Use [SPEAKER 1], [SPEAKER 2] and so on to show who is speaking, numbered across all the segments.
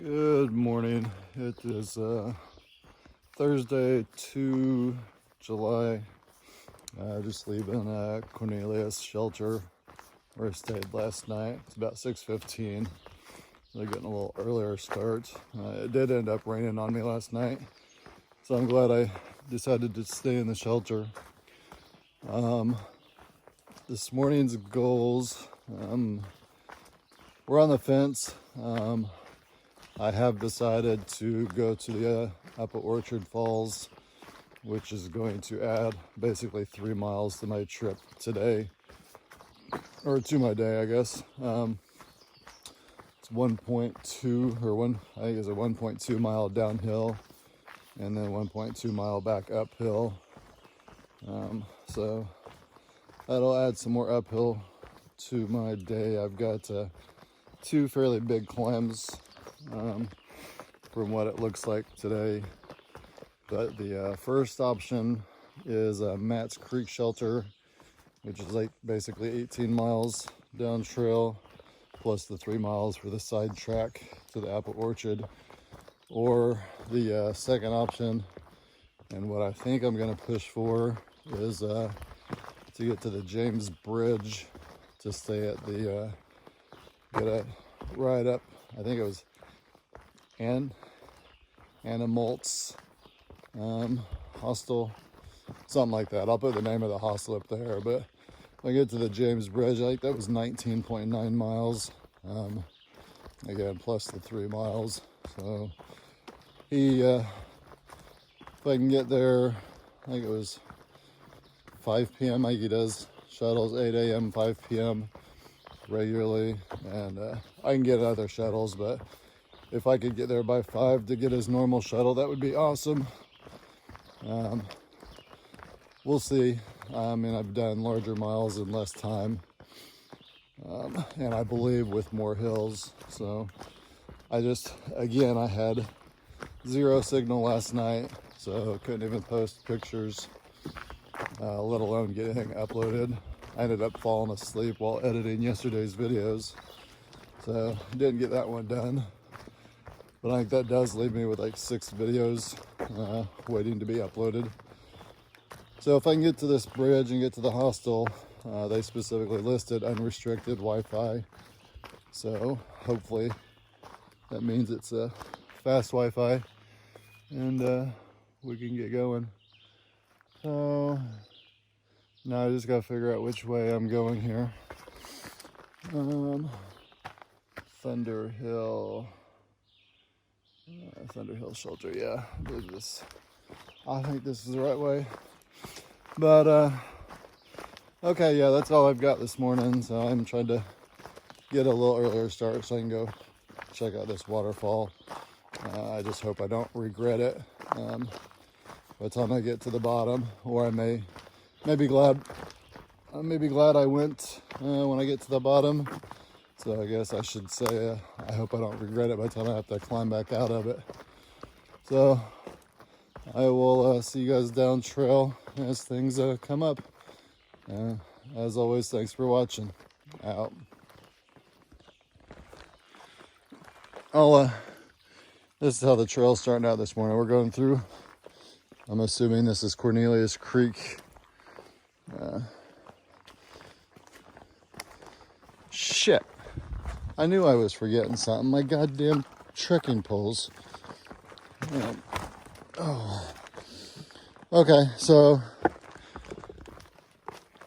[SPEAKER 1] Good morning. It is Thursday, 2 July. Just leaving Cornelius shelter where I stayed last night. It's about 6:15. They're getting a little earlier start. It did end up raining on me last night, so I'm glad I decided to stay in the shelter. This morning's goals, we're on the fence. I have decided to go to the Apple Orchard Falls, which is going to add basically 3 miles to my trip today, or to my day, I guess. It's 1.2 or one, I think it's a 1.2 mile downhill and then 1.2 mile back uphill. So that'll add some more uphill to my day. I've got 2 fairly big climbs from what it looks like today. But the first option is Matt's Creek Shelter, which is like basically 18 miles down trail, plus the 3 miles for the side track to the Apple Orchard. Or the second option, and what I think I'm gonna push for, is to get to the James Bridge to stay at the, get a ride up, I think it was Animalt's Hostel, something like that. I'll put the name of the hostel up there, but when I get to the James Bridge, I think that was 19.9 miles. Again, plus the 3 miles. So if I can get there, I think it was 5 p.m. Like he does shuttles, 8 a.m., 5 p.m. regularly, and I can get other shuttles, but if I could get there by 5 to get his normal shuttle, that would be awesome. We'll see. I mean, I've done larger miles in less time, and I believe with more hills. So I had 0 signal last night, so couldn't even post pictures, let alone get anything uploaded. I ended up falling asleep while editing yesterday's videos, so didn't get that one done. But I think that does leave me with like 6 videos waiting to be uploaded. So if I can get to this bridge and get to the hostel, they specifically listed unrestricted Wi-Fi. So hopefully that means it's a fast Wi-Fi and we can get going. So now I just gotta figure out which way I'm going here. Thunder Hill Shelter, yeah, I think this is the right way. But okay, yeah, that's all I've got this morning. So I'm trying to get a little earlier start so I can go check out this waterfall. I just hope I don't regret it by the time I get to the bottom, or I may be glad I went when I get to the bottom. So I guess I should say I hope I don't regret it by the time I have to climb back out of it. So I will see you guys down trail as things come up. As always, thanks for watching. Out. This is how the trail's starting out this morning. We're going through, I'm assuming this is Cornelius Creek. Shit. I knew I was forgetting something. My goddamn trekking poles. Oh. Okay, so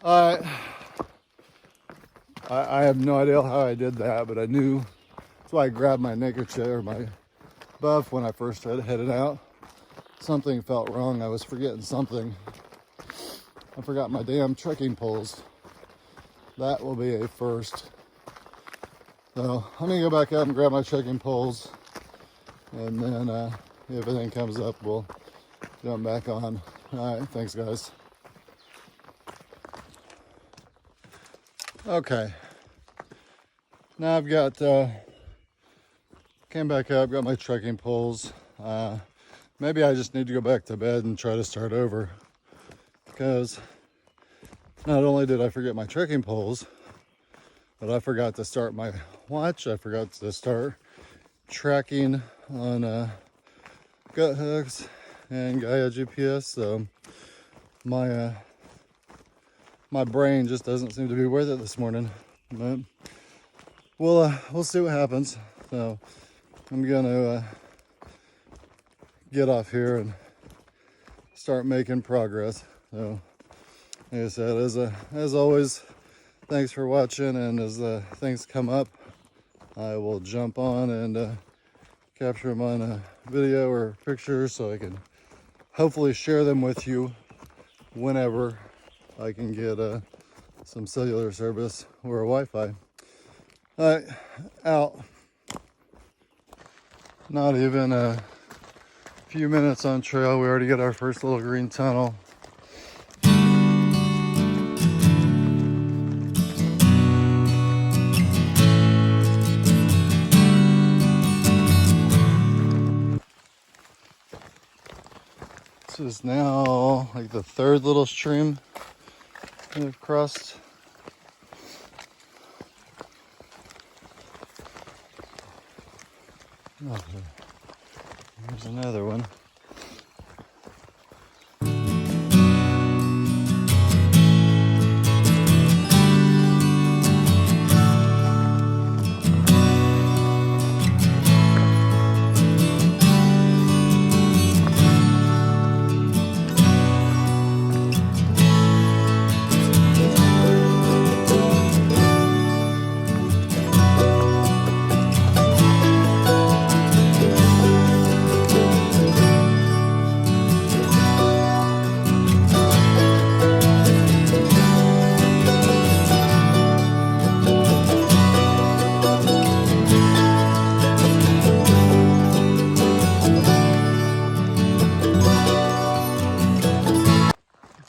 [SPEAKER 1] I have no idea how I did that, but I knew. That's why I grabbed my neckerchief or my buff when I first headed out. Something felt wrong. I was forgetting something. I forgot my damn trekking poles. That will be a first. So I'm gonna go back up and grab my trekking poles, and then if anything comes up, we'll jump back on. All right, thanks guys. Okay, now I've got came back up, got my trekking poles. Maybe I just need to go back to bed and try to start over, because not only did I forget my trekking poles, but I forgot to start my watch. I forgot to start tracking on gut hooks and Gaia GPS, so my brain just doesn't seem to be with it this morning. But we'll see what happens. So I'm gonna get off here and start making progress. So like I said, as always, thanks for watching, and as things come up, I will jump on and capture them on a video or picture so I can hopefully share them with you whenever I can get some cellular service or Wi-Fi. All right, out. Not even a few minutes on trail, we already got our first little green tunnel. This is now like the third little stream we've crossed. Oh, there's another one.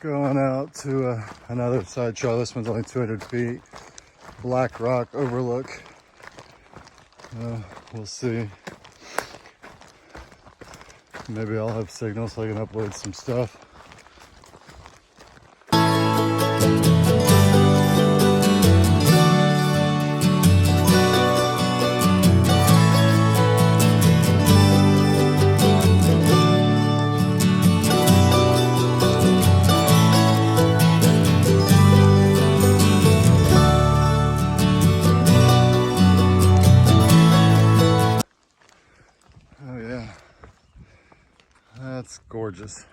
[SPEAKER 1] Going out to another side trail. This one's only 200 feet. Black rock overlook. We'll see. Maybe I'll have signal so I can upload some stuff. That's gorgeous.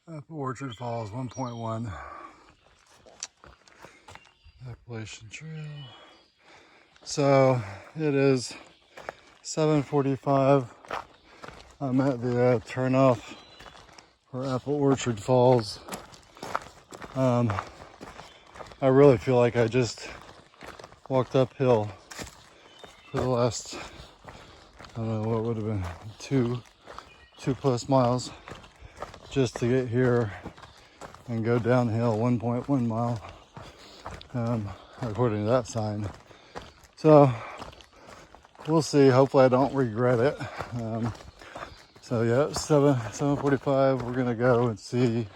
[SPEAKER 1] Apple Orchard Falls 1.1 Appalachian Trail. So it is 7:45. I'm at the turnoff for Apple Orchard Falls. I really feel like I just walked uphill for the last, I don't know what would have been, two plus miles just to get here and go downhill 1.1 mile, according to that sign. So we'll see. Hopefully I don't regret it. So yeah, 7:45. We're gonna go and see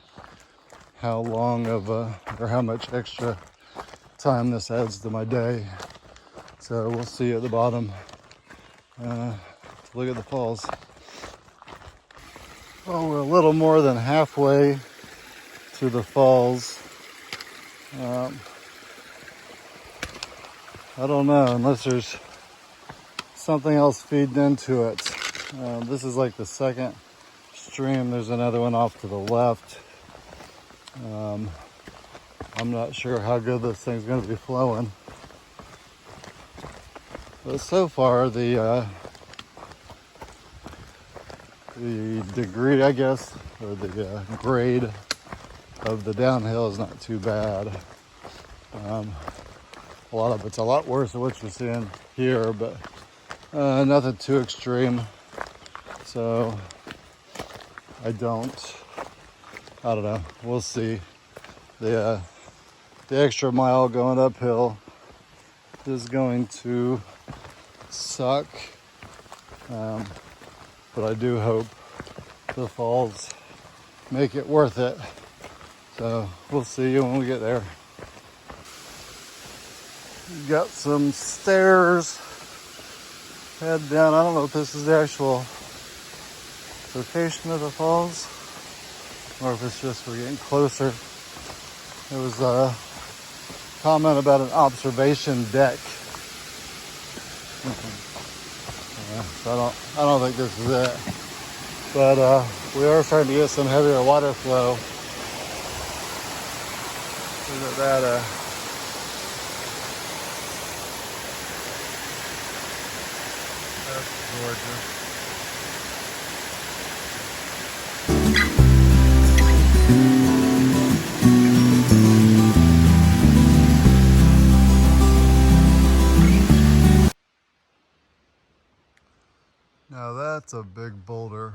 [SPEAKER 1] how long of or how much extra time this adds to my day. So we'll see at the bottom to look at the falls. Oh, we're a little more than halfway to the falls. I don't know, unless there's something else feeding into it. This is like the second stream. There's another one off to the left. I'm not sure how good this thing's going to be flowing. But so far, the degree, I guess, or the grade of the downhill is not too bad. A lot of it's a lot worse than what you're seeing here, but nothing too extreme. So I don't know. We'll see. The extra mile going uphill is going to suck, but I do hope the falls make it worth it. So we'll see when we get there. We've got some stairs. Head down. I don't know if this is the actual location of the falls or if it's just we're getting closer. There was a comment about an observation deck. Yeah, so I don't think this is it. But we are starting to get some heavier water flow. Look at that. That's gorgeous. Now that's a big boulder.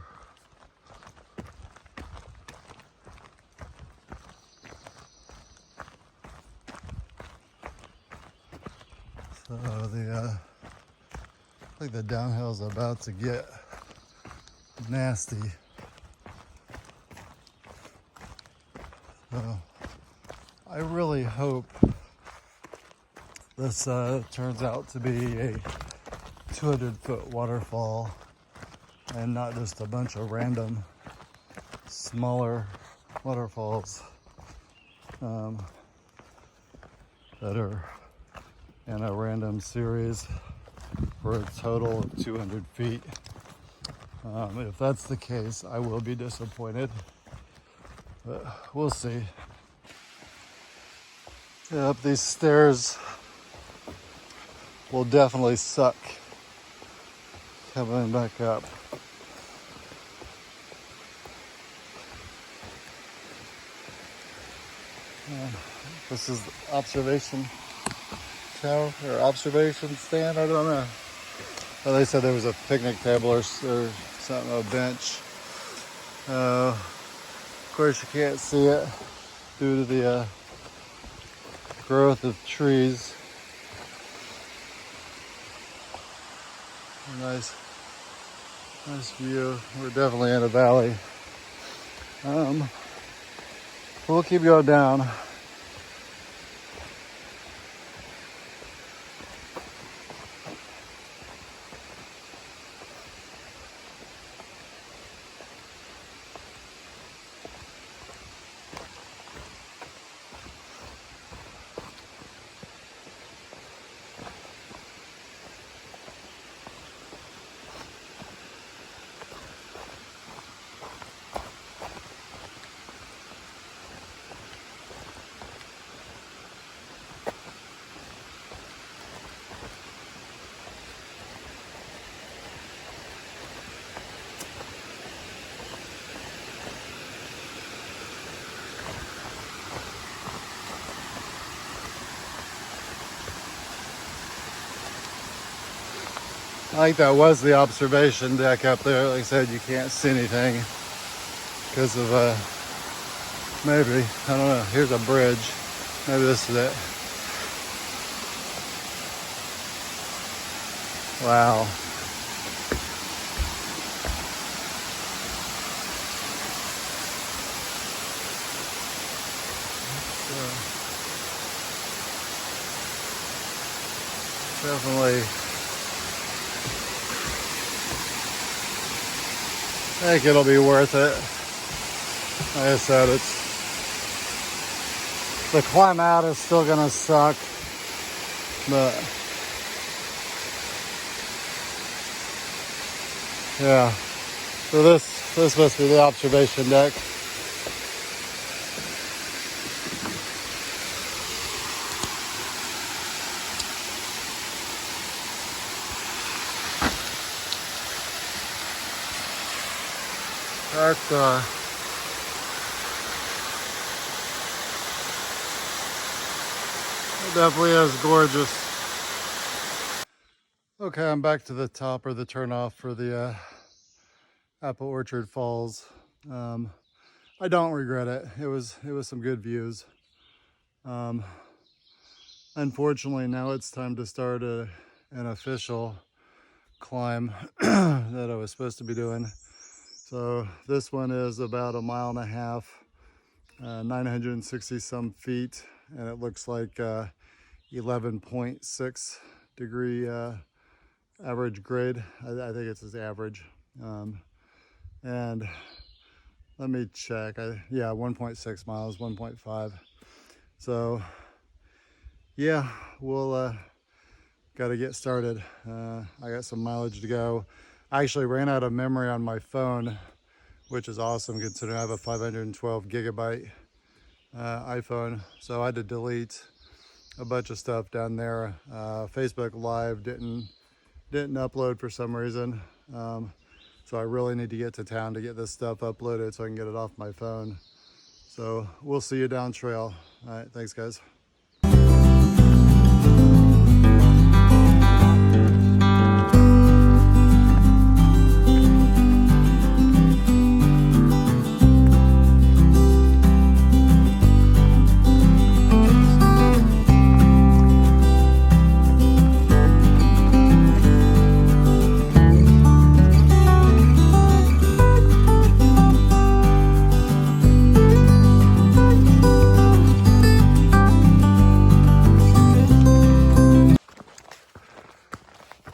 [SPEAKER 1] So I think the downhill is about to get nasty. So I really hope this turns out to be a 200-foot waterfall and not just a bunch of random smaller waterfalls that are in a random series for a total of 200 feet. If that's the case, I will be disappointed, but we'll see. Yeah, up these stairs will definitely suck coming back up. This is the observation tower or observation stand. I don't know. Well, they said there was a picnic table or something, a bench. Of course, you can't see it due to the growth of trees. Nice view. We're definitely in a valley. We'll keep going down. I think that was the observation deck up there. Like I said, you can't see anything because of maybe, I don't know, here's a bridge. Maybe this is it. Wow. Definitely, I think it'll be worth it. Like I said, the climb out is still gonna suck, but yeah. So this must be the observation deck. That's it definitely is gorgeous. Okay, I'm back to the top, or the turnoff for the Apple Orchard Falls. I don't regret it. It was some good views. Unfortunately, now it's time to start an official climb that I was supposed to be doing. So this one is about 1.5 miles, 960 some feet, and it looks like 11.6 degree average grade. I think it's his average. And let me check. Yeah, 1.6 miles, 1.5. So yeah, we'll got to get started. I got some mileage to go. I actually ran out of memory on my phone, which is awesome considering I have a 512 gigabyte iPhone. So I had to delete a bunch of stuff down there. Facebook Live didn't upload for some reason. So I really need to get to town to get this stuff uploaded so I can get it off my phone. So we'll see you down trail. All right, thanks guys.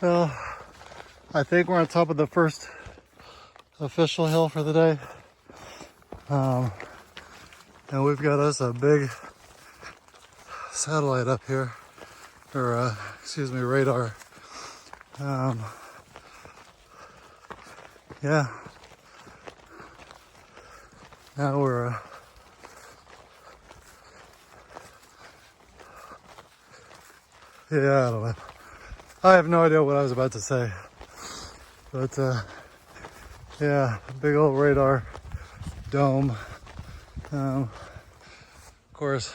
[SPEAKER 1] Well, I think we're on top of the first official hill for the day. And we've got us a big satellite up here, or excuse me, radar. Yeah. Now we're yeah, I don't know. I have no idea what I was about to say, but yeah, big old radar dome. Of course,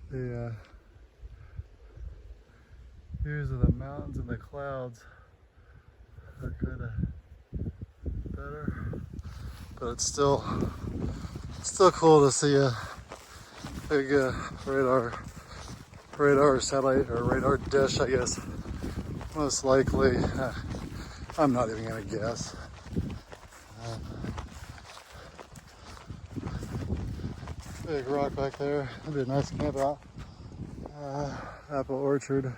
[SPEAKER 1] the views of the mountains and the clouds are kind of better, but it's still cool to see a big radar satellite, or radar dish, I guess. Most likely, I'm not even gonna guess. Big rock back there. That'd be a nice camp out. Apple Orchard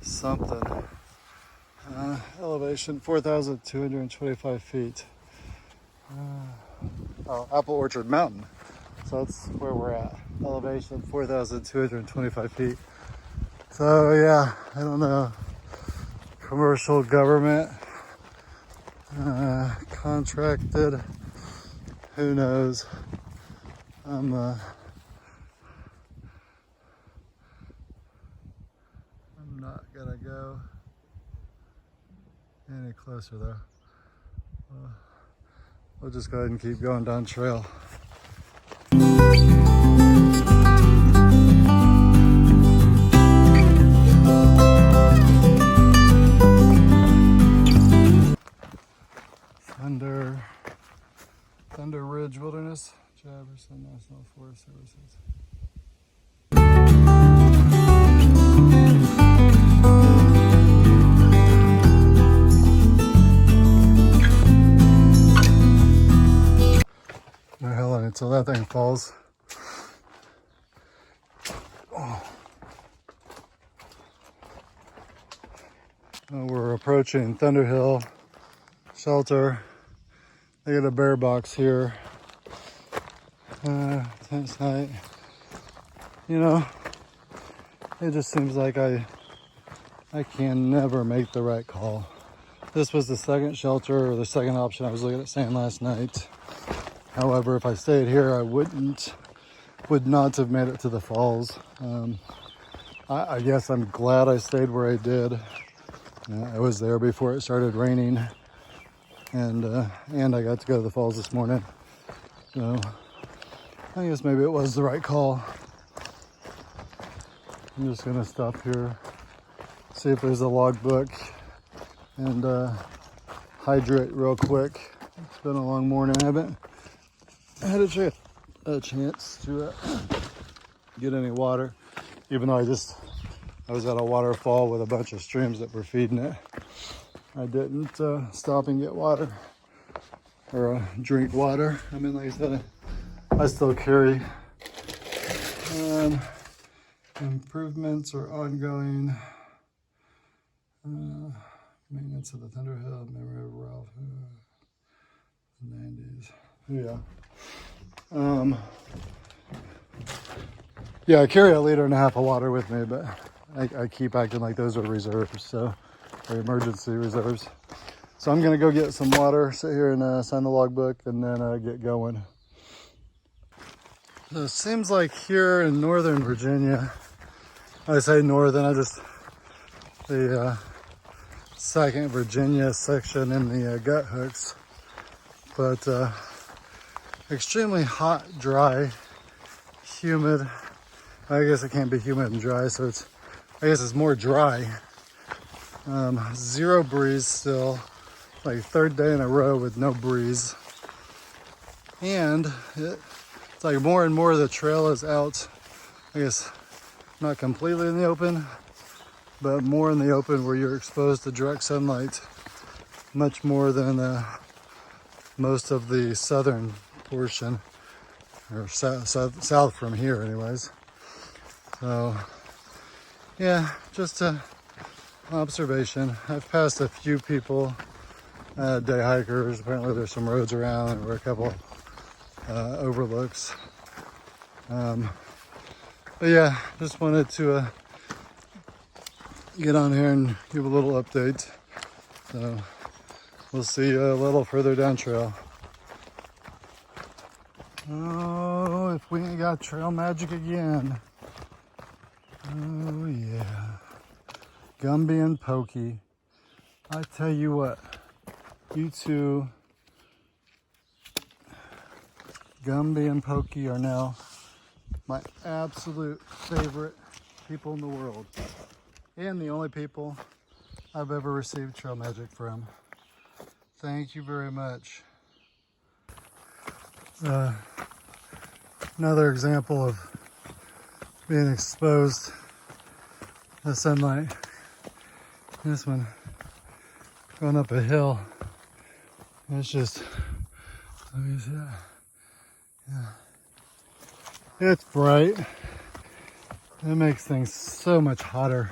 [SPEAKER 1] something. Elevation 4,225 feet. Apple Orchard Mountain. So that's where we're at. Elevation 4,225 feet. So yeah, I don't know. Commercial, government, contracted, who knows. I'm not gonna go any closer though. We'll just go ahead and keep going down trail. Thunder Ridge Wilderness, Jefferson National Forest Services. No hell on it until that thing falls. Oh. We're approaching Thunderhill Shelter. They got a bear box here. Tent site. You know, it just seems like I can never make the right call. This was the second shelter, or the second option I was looking at staying last night. However, if I stayed here, I would not have made it to the falls. I guess I'm glad I stayed where I did. I was there before it started raining, and I got to go to the falls this morning. So I guess maybe it was the right call. I'm just gonna stop here, see if there's a logbook, and hydrate real quick. It's been a long morning. I haven't had a chance to get any water, even though I was at a waterfall with a bunch of streams that were feeding it. I didn't stop and get water or drink water. I mean, like I said, I still carry. Improvements are ongoing. Maintenance of the Thunderhill, memory of Ralph. 90s. Yeah. Yeah, I carry 1.5 liters of water with me, but I keep acting like those are reserves, so, or emergency reserves. So I'm gonna go get some water, sit here and sign the logbook, and then get going. So it seems like here in Northern Virginia, I say northern, the 2nd Virginia section in the gut hooks, but extremely hot, dry, humid. I guess it can't be humid and dry, so I guess it's more dry. Zero breeze still, like 3rd day in a row with no breeze. And it's like more and more the trail is out, I guess not completely in the open, but more in the open where you're exposed to direct sunlight, much more than most of the southern portion, or south from here anyways. So yeah, just an observation. I've passed a few people, day hikers. Apparently there's some roads around, and we're a couple overlooks. But yeah, just wanted to get on here and give a little update. So we'll see you a little further down trail. Oh, if we ain't got trail magic again. Oh yeah. Gumby and Pokey. I tell you what, you two, Gumby and Pokey, are now my absolute favorite people in the world. And the only people I've ever received trail magic from. Thank you very much. Another example of being exposed to sunlight. This one going up a hill. It's just, let me see that. Yeah. It's bright. It makes things so much hotter.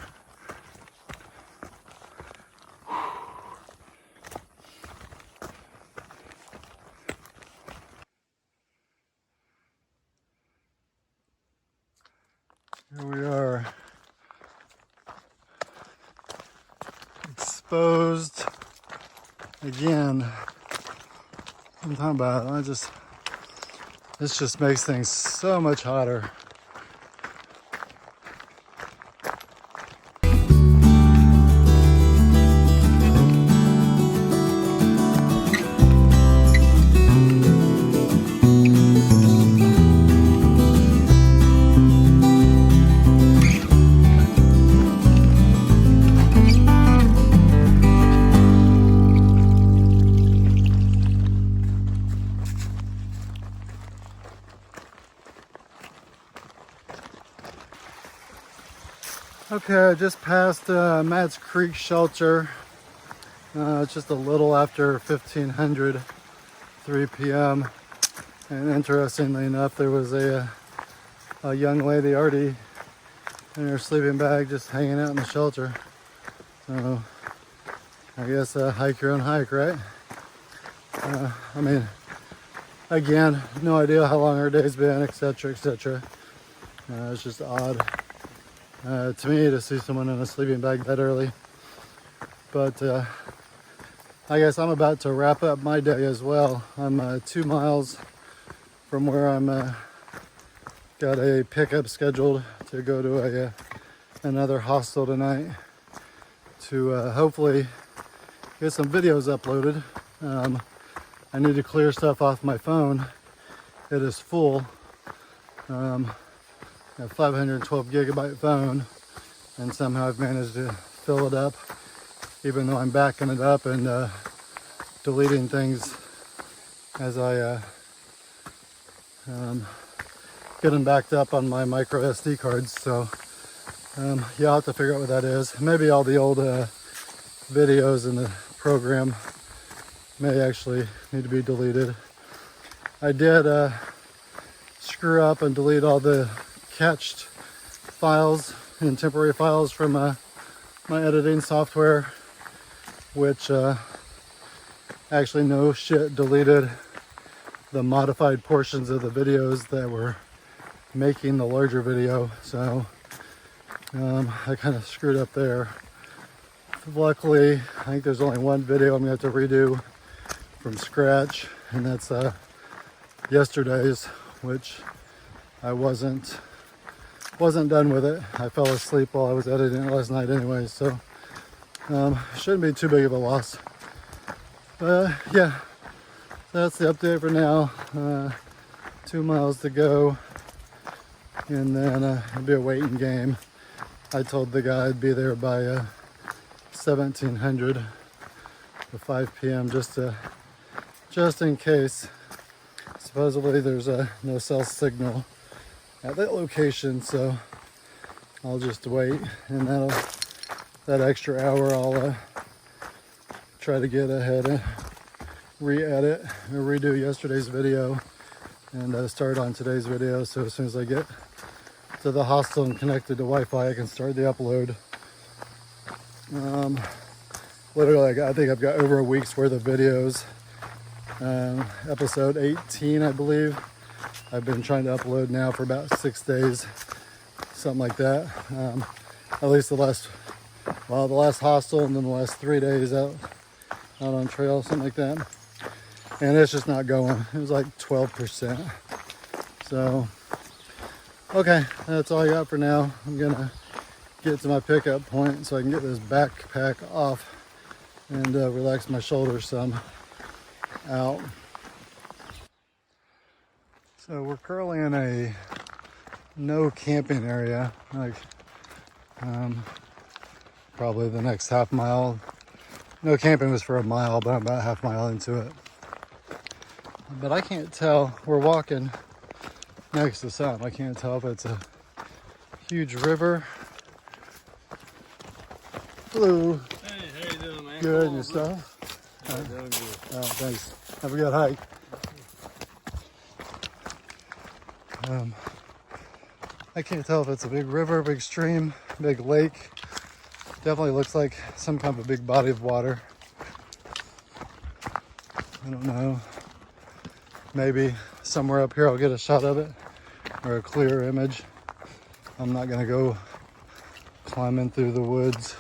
[SPEAKER 1] Here we are, exposed again. I'm talking about, this just makes things so much hotter. Okay, I just passed Matt's Creek shelter. It's just a little after 1500, 3 p.m. And interestingly enough, there was a young lady already in her sleeping bag just hanging out in the shelter. So I guess hike your own hike, right? I mean, again, no idea how long her day's been, etc., etc. It's just odd to me to see someone in a sleeping bag that early. But I guess I'm about to wrap up my day as well. I'm 2 miles from where I'm got a pickup scheduled to go to another hostel tonight to hopefully get some videos uploaded. I need to clear stuff off my phone. It is full. A 512 gigabyte phone, and somehow I've managed to fill it up, even though I'm backing it up and deleting things as I get them backed up on my micro SD cards. So yeah, I'll have to figure out what that is. Maybe all the old videos in the program may actually need to be deleted. I did screw up and delete all the cached files and temporary files from my editing software, which actually no shit deleted the modified portions of the videos that were making the larger video. So I kind of screwed up there. Luckily, I think there's only one video I'm gonna have to redo from scratch, and that's yesterday's, which I wasn't done with it. I fell asleep while I was editing it last night anyway, so shouldn't be too big of a loss. Yeah, that's the update for now. 2 miles to go, and then it'll be a waiting game. I told the guy I'd be there by 1700 or 5 p.m. just in case. Supposedly there's no cell signal at that location, so I'll just wait, and that extra hour I'll try to get ahead and re-edit or redo yesterday's video and start on today's video. So as soon as I get to the hostel and connected to Wi-Fi, I can start the upload. Literally, I think I've got over a week's worth of videos. Episode 18, I believe. I've been trying to upload now for about 6 days, something like that. At least the last hostel, and then the last 3 days out on trail, something like that. And it's just not going. It was like 12%. So, okay, that's all I got for now. I'm gonna get to my pickup point so I can get this backpack off and relax my shoulders some out. So we're currently in a no camping area, like probably the next half mile. No camping was for a mile, but I'm about half mile into it. But I can't tell, we're walking next to some. I can't tell if it's a huge river. Hello.
[SPEAKER 2] Hey, how you doing, man?
[SPEAKER 1] Good, and yourself?
[SPEAKER 2] Doing good.
[SPEAKER 1] Oh, thanks. Have a good hike. I can't tell if it's a big river, big stream, big lake. Definitely looks like some kind of a big body of water. I don't know. Maybe somewhere up here I'll get a shot of it, or a clear image. I'm not gonna go climbing through the woods.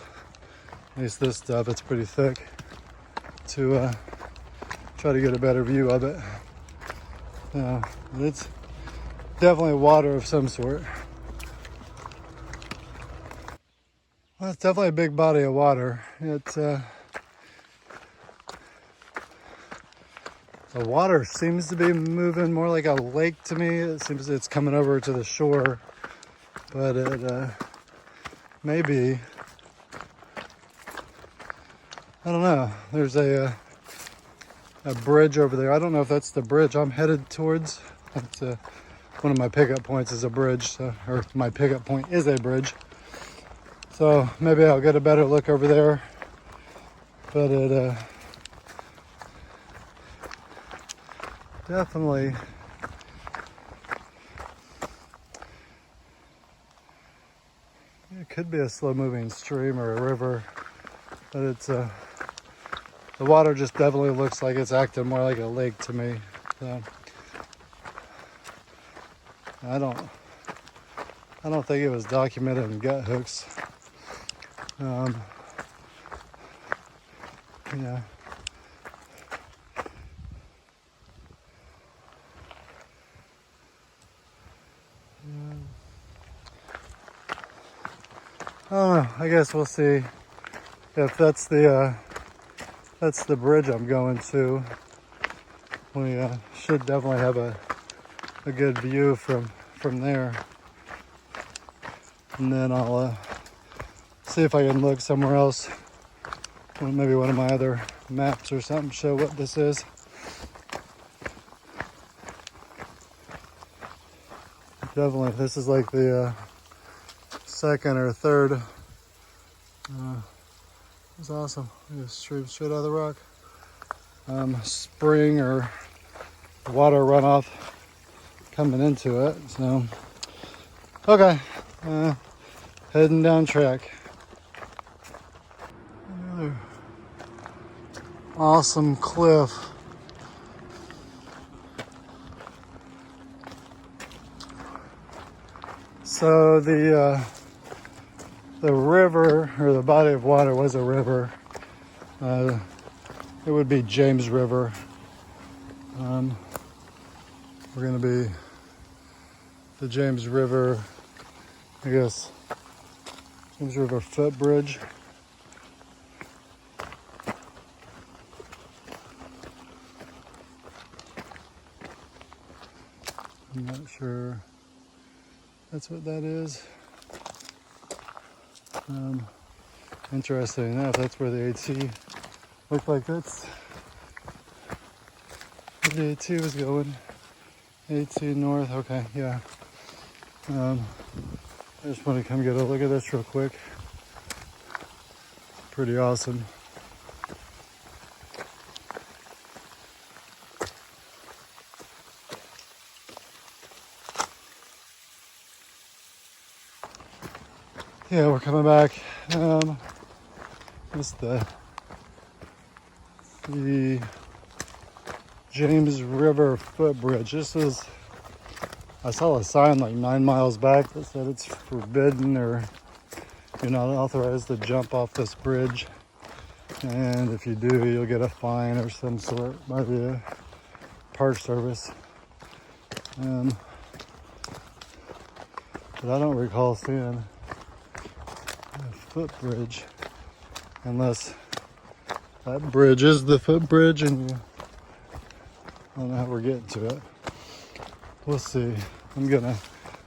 [SPEAKER 1] At least this stuff, it's pretty thick, to try to get a better view of it. It's definitely water of some sort. Well, it's definitely a big body of water. The water seems to be moving more like a lake to me. It seems it's coming over to the shore, but it may be, I don't know. There's a bridge over there. I don't know if that's the bridge I'm headed towards. It's one of my pickup points is a bridge, or my pickup point is a bridge. So maybe I'll get a better look over there. But it definitely it could be a slow-moving stream or a river, but it's the water just definitely looks like it's acting more like a lake to me. So I don't think it was documented in gut hooks. Yeah. I don't know. I guess we'll see if that's the bridge I'm going to. We should definitely have a good view from there, and then I'll see if I can look somewhere else. Maybe one of my other maps or something show what this is. Definitely, this is like the second or third. It's awesome. It just streams straight out of the rock. Spring or water runoff coming into it. So, okay, heading down track. Another awesome cliff. So the river, or the body of water, was a river. It would be James River. We're going to be the James River, I guess, James River footbridge. I'm not sure that's what that is. Interesting enough, that's where the AT looked like that's where the AT was going. AT north, okay, yeah. I just want to come get a look at this real quick. Pretty awesome. Yeah, we're coming back. It's the James River footbridge. I saw a sign like 9 miles back that said it's forbidden, or you're not authorized to jump off this bridge. And if you do, you'll get a fine or some sort by the Park Service. But I don't recall seeing a footbridge, unless that bridge is the footbridge and I don't know how we're getting to it. We'll see.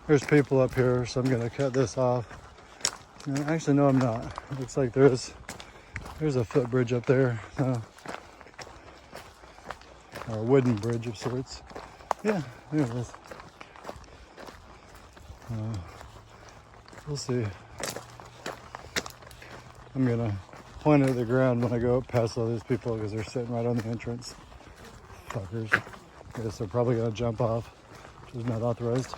[SPEAKER 1] There's people up here, so I'm gonna cut this off. Actually, no, I'm not. It looks like there's a footbridge up there, or a wooden bridge of sorts. Yeah, there it is. We'll see. I'm gonna point at the ground when I go up past all these people because they're sitting right on the entrance. Fuckers. I guess they're probably gonna jump off, which is not authorized.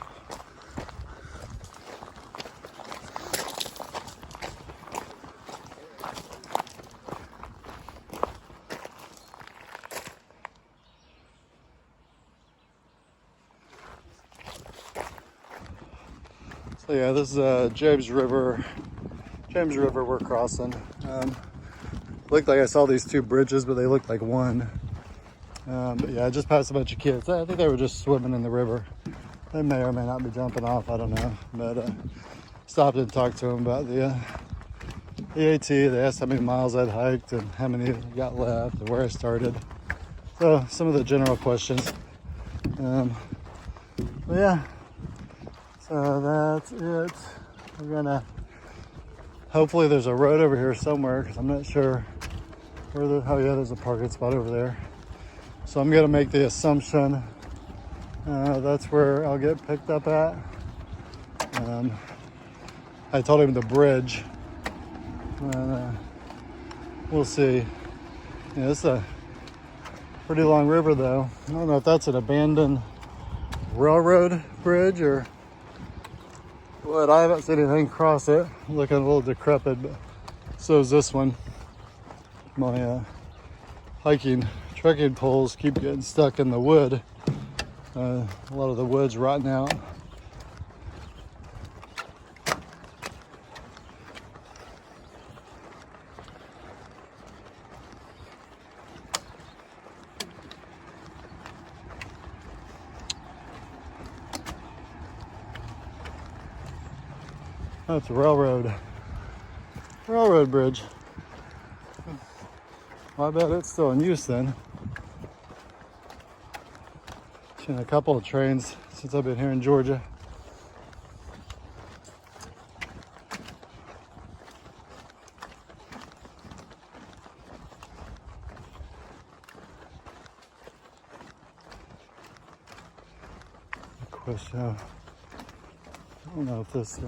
[SPEAKER 1] So yeah, this is James River we're crossing. Looked like I saw these two bridges, but they looked like one. But yeah, I just passed a bunch of kids. I think they were just swimming in the river. They may or may not be jumping off, I don't know. But stopped and talked to them about the AT. They asked how many miles I'd hiked and how many got left and where I started. So some of the general questions. But yeah, so that's it. We're gonna, hopefully there's a road over here somewhere, because I'm not sure where oh yeah, there's a parking spot over there. So I'm gonna make the assumption that's where I'll get picked up at. I told him the bridge We'll see. Yeah, it's a pretty long river though. I don't know if that's an abandoned railroad bridge or what. I haven't seen anything cross it. Looking a little decrepit, but so is this one. My hiking, trekking poles keep getting stuck in the wood. A lot of the wood's rotting out. That's a railroad bridge. Well, I bet it's still in use then. Seen a couple of trains since I've been here in Georgia. Question. I don't know if this.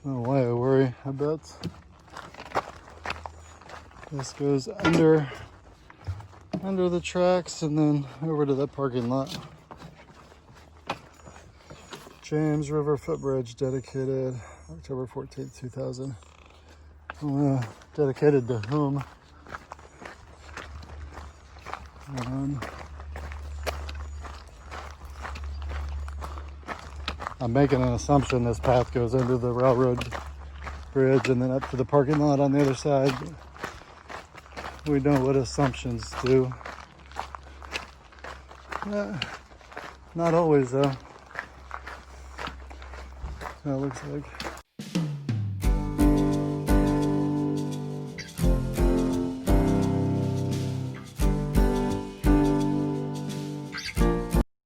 [SPEAKER 1] No way I worry. I bet this goes under the tracks and then over to that parking lot. James River Footbridge dedicated October 14th, 2000. Dedicated to whom? I'm making an assumption this path goes under the railroad bridge and then up to the parking lot on the other side. We know what assumptions do. Not always though. That looks like.